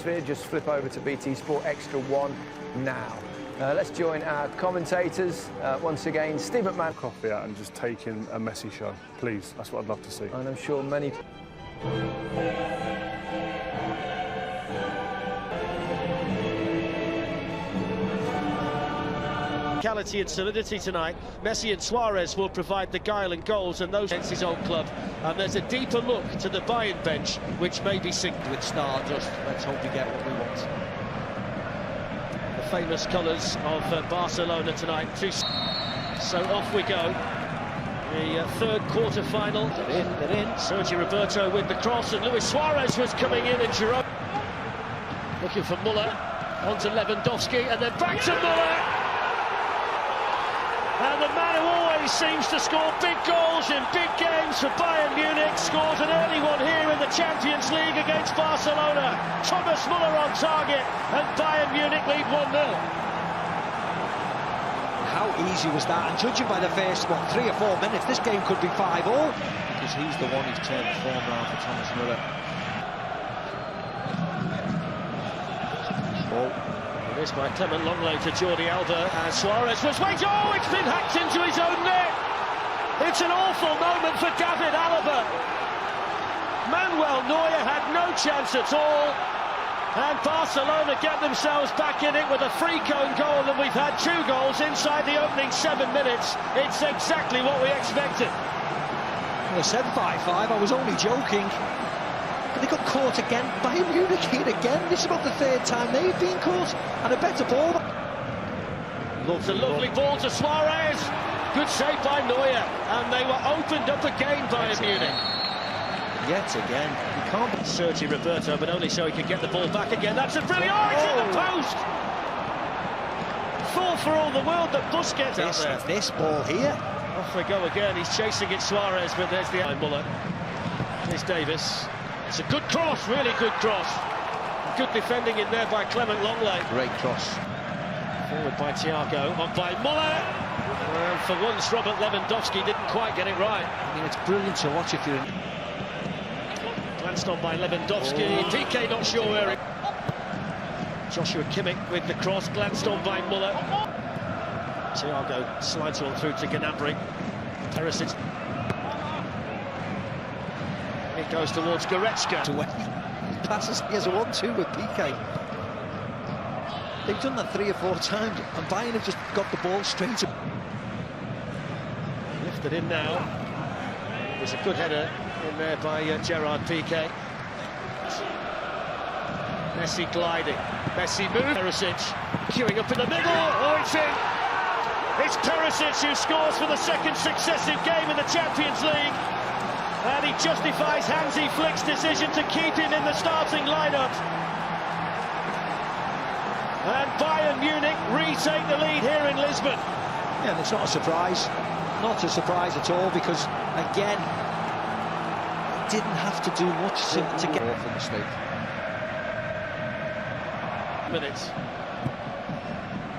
atmosphere, just flip over to BT Sport Extra 1 now. Let's join our commentators once again. Steve McMahon. Coffee out and just taking a Messi show, please. That's what I'd love to see. And I'm sure many... Physicality and solidity tonight. Messi and Suarez will provide the guile and goals, and those against his old club. And there's a deeper look to the Bayern bench, which may be synced with Stardust. Let's hope we get what we want. The famous colours of Barcelona tonight. So off we go. The third quarter-final. They're in. Sergio Roberto with the cross, and Luis Suarez was coming in, and Jerome looking for Muller. On to Lewandowski, and then back to Muller. And the man who always seems to score big goals in big games for Bayern Munich scores an early one here in the Champions League against Barcelona. Thomas Muller on target, and Bayern Munich lead 1-0. How easy was that? And judging by the first, 3 or 4 minutes, this game could be 5-5. Because he's the one who's turned the form around for Thomas Muller. This by Clement Longley to Jordi Alba, and Suarez was waiting. Oh, it's been hacked into his own net. It's an awful moment for David Alaba. Manuel Neuer had no chance at all, and Barcelona get themselves back in it with a free cone goal, and we've had 2 goals inside the opening 7 minutes. It's exactly what we expected. Well, I said 5-5, I was only joking. But they got caught again. Bayern Munich here again. This is about the 3rd time they've been caught. And a better ball. It's a lovely ball to Suarez. Good save by Neuer. And they were opened up again by Munich. Yet again. You can't... Sergio Roberto, but only so he could get the ball back again. That's a brilliant... Oh, it's in the post! Thought for all the world that Busquets out there. This ball here. Off we go again. He's chasing it, Suarez, but there's the Muller. Here's Davis. It's a good cross, really good cross. Good defending in there by Clement Longley. Great cross. Forward by Thiago, on by Muller. And for once, Robert Lewandowski didn't quite get it right. I mean, it's brilliant to watch if you're in... Glanced on by Lewandowski. Oh. PK not sure where it... Joshua Kimmich with the cross, glanced on by Muller. Thiago slides on through to Gnabry. Perisic. It goes towards Goretzka. Passes, he has a 1-2 with PK. They've done that 3 or 4 times, and Bayern have just got the ball straight to... Lifted in now. There's a good header in there by Gerard Piqué. Messi gliding. Messi moves. Perisic queuing up in the middle. Oh, it's in. It's Perisic who scores for the 2nd successive game in the Champions League. And he justifies Hansi Flick's decision to keep him in the starting lineup. And Bayern Munich retake the lead here in Lisbon. Yeah, and it's not a surprise. Not a surprise at all, because, again, it didn't have to do much to get... Awful mistake. Minutes.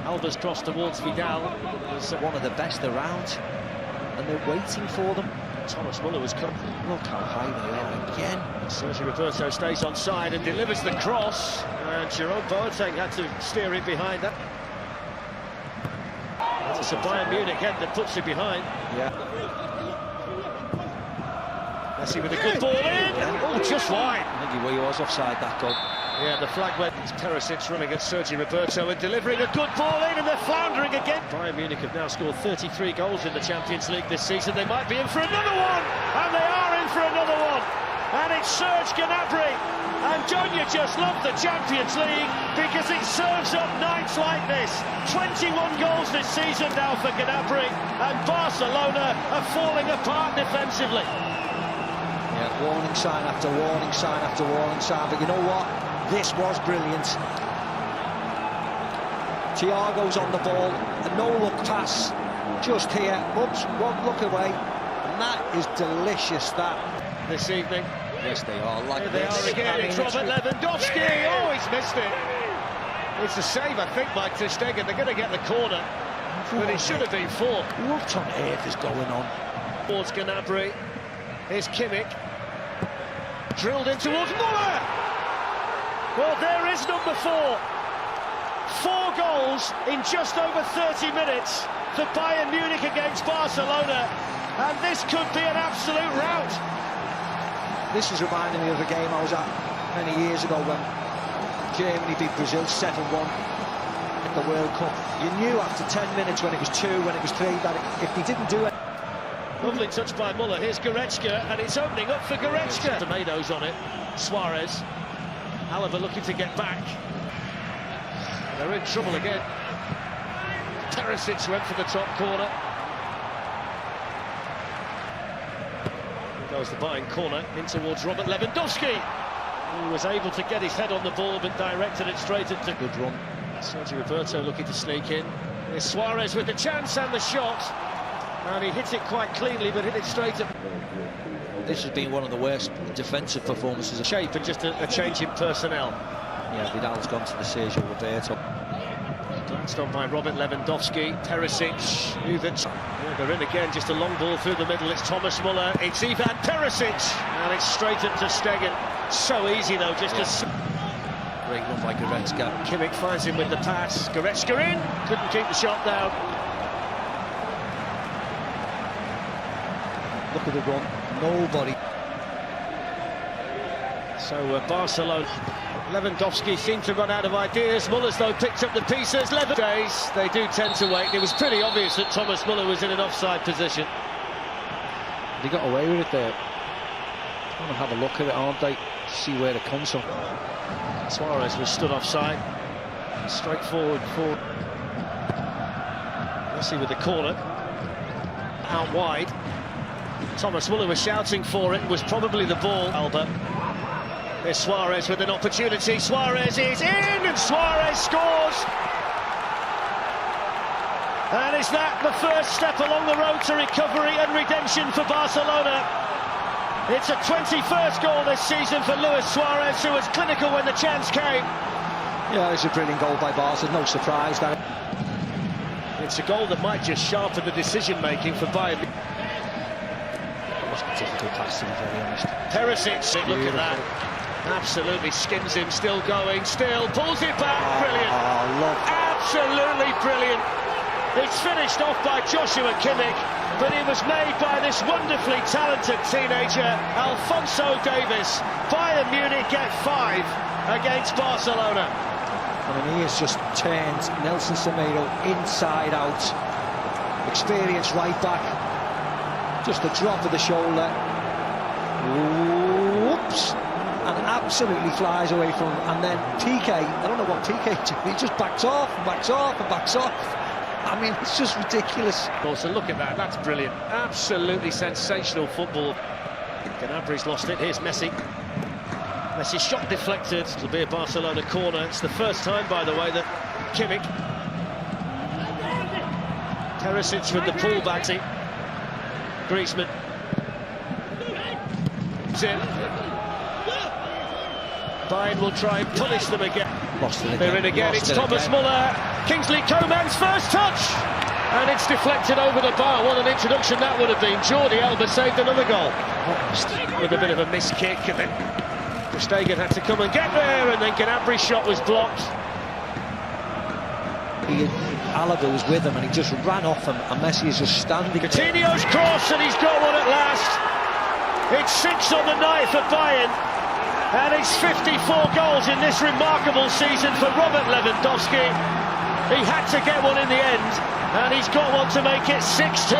Alba's cross towards Vidal. Was one of the best around, and they're waiting for them. Thomas Muller was coming. Look how high they are again. Sergio Roberto stays on side and delivers the cross. And Jerome Boateng had to steer it behind that. It's a Bayern Munich head that puts it behind. Yeah. Messi with a good ball in. Oh, just wide. I think he was offside, that goal. Yeah, the flag went. It's Perisic running at Sergio Roberto and delivering a good ball in, and they're floundering again. Bayern Munich have now scored 33 goals in the Champions League this season. They might be in for another one, and they are in for another one. And it's Serge Gnabry. And don't you just love the Champions League, because it serves up nights like this. 21 goals this season now for Gnabry, and Barcelona are falling apart defensively. Yeah, warning sign after warning sign after warning sign, but you know what? This was brilliant. Thiago's on the ball, a no-look pass, just here, oops, 1 look away, and that is delicious, that. This evening. Yes, they are, like Here they are again, it's Robert Lewandowski, oh, he's missed it. It's a save, I think, by Ter Stegen. They're going to get the corner, but it should have been 4. What on earth is going on? Towards Gnabry, here's Kimmich. Drilled in towards Muller! Well, there is number 4. 4 goals in just over 30 minutes for Bayern Munich against Barcelona, and this could be an absolute rout. This is reminding me of a game I was at many years ago when Germany beat Brazil 7-1 in the World Cup. You knew after 10 minutes, when it was 2, when it was 3, that if they didn't do it... Lovely touch by Muller. Here's Goretzka, and it's opening up for Goretzka. Tomatoes on it. Suarez. Alaba looking to get back. They're in trouble again. Perisic went for the top corner. Here goes the Bayern corner in towards Robert Lewandowski, who was able to get his head on the ball but directed it straight into... Good run. Sergio Roberto looking to sneak in. Here's Suarez with the chance and the shot. And he hit it quite cleanly, but hit it straight up. This has been one of the worst defensive performances. Shape and just a change in personnel. Yeah, Vidal's gone to the Sergio Roberto. Glanced on by Robert Lewandowski. Perisic, yeah, they're in again, just a long ball through the middle. It's Thomas Muller, it's Ivan Perisic, and it's straight into Stegen. So easy though, just to... Great run by Goretzka. Kimmich finds him with the pass. Goretzka in, couldn't keep the shot down. Look at the run, nobody. So Barcelona, Lewandowski seemed to run out of ideas. Muller's though picked up the pieces. Days, they do tend to wait. It was pretty obvious that Thomas Muller was in an offside position. They got away with it there. I want to have a look at it, aren't they? See where it comes from. Suarez was stood offside. Straight forward for Messi with the corner. Out wide. Thomas Muller was shouting for it, was probably the ball. Albert. There's Suarez with an opportunity. Suarez is in, and Suarez scores. And is that the first step along the road to recovery and redemption for Barcelona? It's a 21st goal this season for Luis Suarez, who was clinical when the chance came. Yeah, it's a brilliant goal by Barca, no surprise that. It's a goal that might just sharpen the decision-making for Bayern. It was a difficult pass, to be very honest. Perisic, look at that. Absolutely skins him, still going, still pulls it back. Brilliant. Absolutely brilliant. It's finished off by Joshua Kimmich, but it was made by this wonderfully talented teenager, Alphonso Davies. Bayern Munich get 5 against Barcelona. I mean, he has just turned Nelson Semedo inside out. Experienced right back. Just a drop of the shoulder. Whoops. And absolutely flies away from him. And then PK, I don't know what PK did. He just backs off and backs off and backs off. I mean, it's just ridiculous. Also, look at that. That's brilliant. Absolutely sensational football. Gnabry's lost it. Here's Messi. Messi shot deflected. It'll be a Barcelona corner. It's the first time, by the way, that Kimmich. Perisic with the pullback. Griezmann. It's in. Bayern will try and punish them again. Lost it again. They're in again. It's Thomas Muller. Kingsley Coman's first touch. And it's deflected over the bar. What an introduction that would have been. Jordi Alba saved another goal. With a bit of a missed kick. And then Stegen had to come and get there. And then Gnabry's shot was blocked. Alaba was with him and he just ran off him. And Messi is just standing. Coutinho's cross, and he's got one at last. It's 6 on the night for Bayern. And it's 54 goals in this remarkable season for Robert Lewandowski. He had to get one in the end, and he's got one to make it 6-2.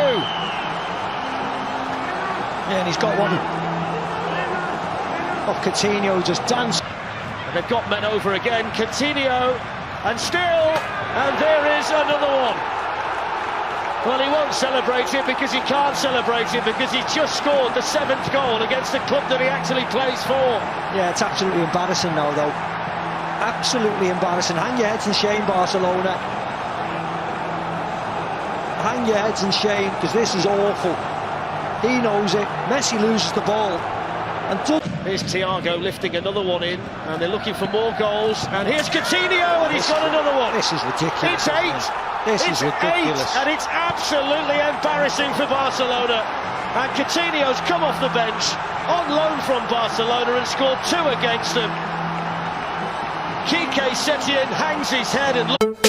Yeah, and he's got one of Coutinho just danced. And they've got men over again. Coutinho, and still, and there is another one. Well, he won't celebrate it because he can't celebrate it because he's just scored the 7th goal against the club that he actually plays for. Yeah, it's absolutely embarrassing now, though. Absolutely embarrassing. Hang your heads in shame, Barcelona. Hang your heads in shame, because this is awful. He knows it. Messi loses the ball. And here's Thiago lifting another one in, and they're looking for more goals. And here's Coutinho, and he's got another one. This is ridiculous. It's 8. This is ridiculous. 8, and it's absolutely embarrassing for Barcelona. And Coutinho's come off the bench on loan from Barcelona and scored 2 against them. Kike Setien hangs his head and looks.